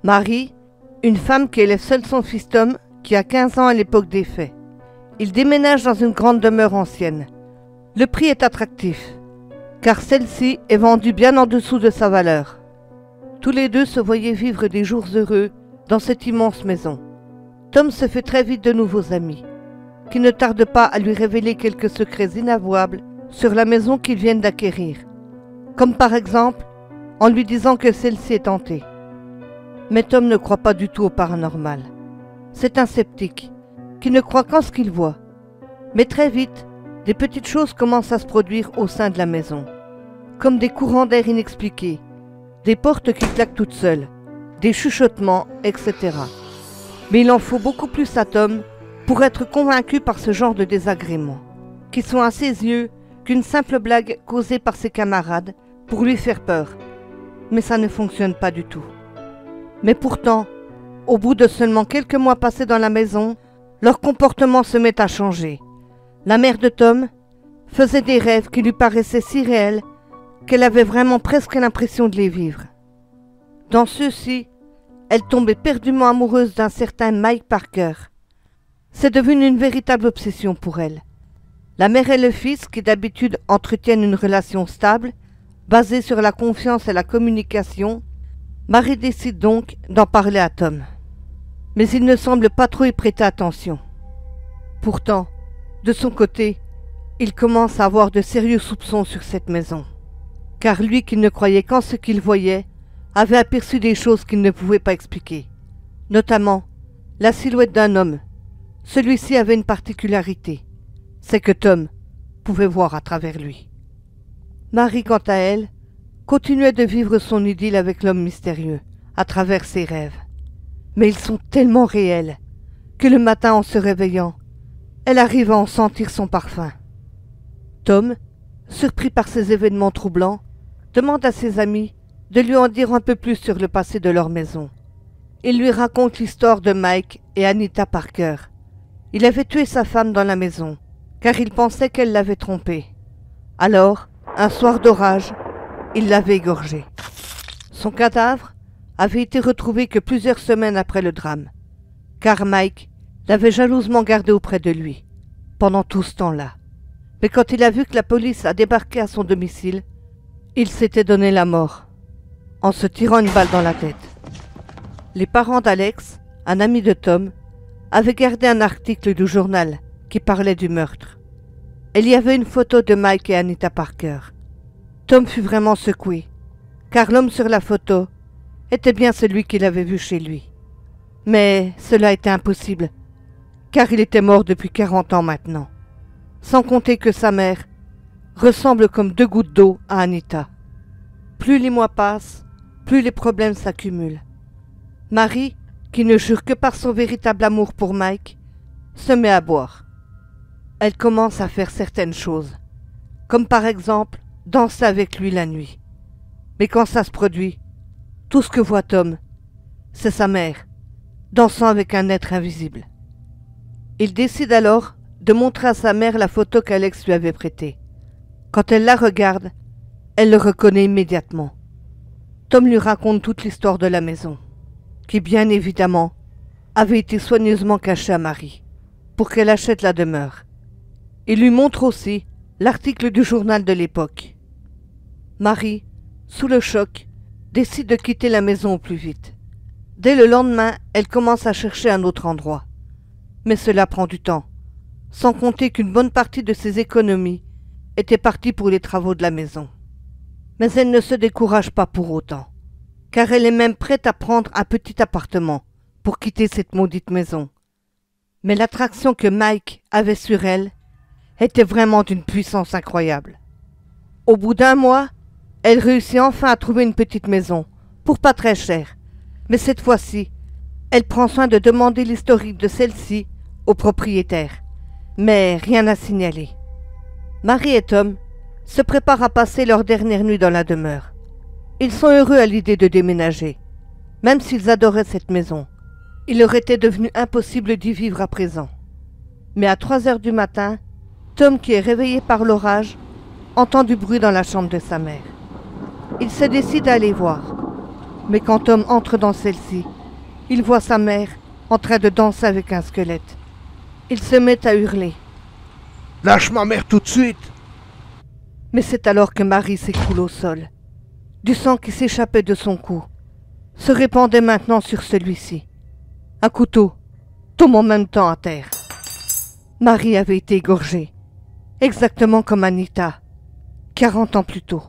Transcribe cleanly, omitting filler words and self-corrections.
Marie, une femme qui élève seule son fils Tom, qui a 15 ans à l'époque des faits. Ils déménagent dans une grande demeure ancienne. Le prix est attractif, car celle-ci est vendue bien en dessous de sa valeur. Tous les deux se voyaient vivre des jours heureux dans cette immense maison. Tom se fait très vite de nouveaux amis, qui ne tardent pas à lui révéler quelques secrets inavouables sur la maison qu'ils viennent d'acquérir, comme par exemple en lui disant que celle-ci est hantée. Mais Tom ne croit pas du tout au paranormal. C'est un sceptique, qui ne croit qu'en ce qu'il voit. Mais très vite, des petites choses commencent à se produire au sein de la maison, comme des courants d'air inexpliqués, des portes qui claquent toutes seules, des chuchotements, etc. Mais il en faut beaucoup plus à Tom pour être convaincu par ce genre de désagréments, qui sont à ses yeux qu'une simple blague causée par ses camarades pour lui faire peur. Mais ça ne fonctionne pas du tout. Mais pourtant, au bout de seulement quelques mois passés dans la maison, leur comportement se met à changer. La mère de Tom faisait des rêves qui lui paraissaient si réels qu'elle avait vraiment presque l'impression de les vivre. Dans ceux-ci, elle tombait éperdument amoureuse d'un certain Mike Parker. C'est devenu une véritable obsession pour elle. La mère et le fils, qui d'habitude entretiennent une relation stable, basée sur la confiance et la communication, Marie décide donc d'en parler à Tom. Mais il ne semble pas trop y prêter attention. Pourtant, de son côté, il commence à avoir de sérieux soupçons sur cette maison. Car lui qui ne croyait qu'en ce qu'il voyait, avait aperçu des choses qu'il ne pouvait pas expliquer. Notamment, la silhouette d'un homme. Celui-ci avait une particularité, c'est que Tom pouvait voir à travers lui. Marie, quant à elle, continuait de vivre son idylle avec l'homme mystérieux, à travers ses rêves. Mais ils sont tellement réels que le matin, en se réveillant, elle arrive à en sentir son parfum. Tom, surpris par ces événements troublants, demande à ses amis de lui en dire un peu plus sur le passé de leur maison. Il lui raconte l'histoire de Mike et Anita Parker. Il avait tué sa femme dans la maison, car il pensait qu'elle l'avait trompé. Alors, un soir d'orage, il l'avait égorgée. Son cadavre avait été retrouvé que plusieurs semaines après le drame, car Mike l'avait jalousement gardé auprès de lui, pendant tout ce temps-là. Mais quand il a vu que la police a débarqué à son domicile, il s'était donné la mort, en se tirant une balle dans la tête. Les parents d'Alex, un ami de Tom, avaient gardé un article du journal qui parlait du meurtre. Il y avait une photo de Mike et Anita Parker. Tom fut vraiment secoué, car l'homme sur la photo était bien celui qu'il avait vu chez lui. Mais cela était impossible, car il était mort depuis 40 ans maintenant, sans compter que sa mère ressemble comme 2 gouttes d'eau à Anita. Plus les mois passent, plus les problèmes s'accumulent. Marie, qui ne jure que par son véritable amour pour Mike, se met à boire. Elle commence à faire certaines choses, comme par exemple danser avec lui la nuit. Mais quand ça se produit, tout ce que voit Tom, c'est sa mère, dansant avec un être invisible. Il décide alors de montrer à sa mère la photo qu'Alex lui avait prêtée. Quand elle la regarde, elle le reconnaît immédiatement. Tom lui raconte toute l'histoire de la maison, qui bien évidemment avait été soigneusement cachée à Marie, pour qu'elle achète la demeure. Il lui montre aussi l'article du journal de l'époque. Marie, sous le choc, décide de quitter la maison au plus vite. Dès le lendemain, elle commence à chercher un autre endroit. Mais cela prend du temps, sans compter qu'une bonne partie de ses économies était partie pour les travaux de la maison. Mais elle ne se décourage pas pour autant, car elle est même prête à prendre un petit appartement pour quitter cette maudite maison. Mais l'attraction que Mike avait sur elle était vraiment d'une puissance incroyable. Au bout d'1 mois, elle réussit enfin à trouver une petite maison, pour pas très cher. Mais cette fois-ci, elle prend soin de demander l'historique de celle-ci au propriétaire. Mais rien à signaler. Marie et Tom se préparent à passer leur dernière nuit dans la demeure. Ils sont heureux à l'idée de déménager. Même s'ils adoraient cette maison, il leur était devenu impossible d'y vivre à présent. Mais à 3 heures du matin, Tom, qui est réveillé par l'orage, entend du bruit dans la chambre de sa mère. Il se décide à aller voir. Mais quand Tom entre dans celle-ci, il voit sa mère en train de danser avec un squelette. Il se met à hurler. « Lâche ma mère tout de suite !» Mais c'est alors que Marie s'écroule au sol. Du sang qui s'échappait de son cou se répandait maintenant sur celui-ci. Un couteau tombe en même temps à terre. Marie avait été égorgée, exactement comme Anita, 40 ans plus tôt.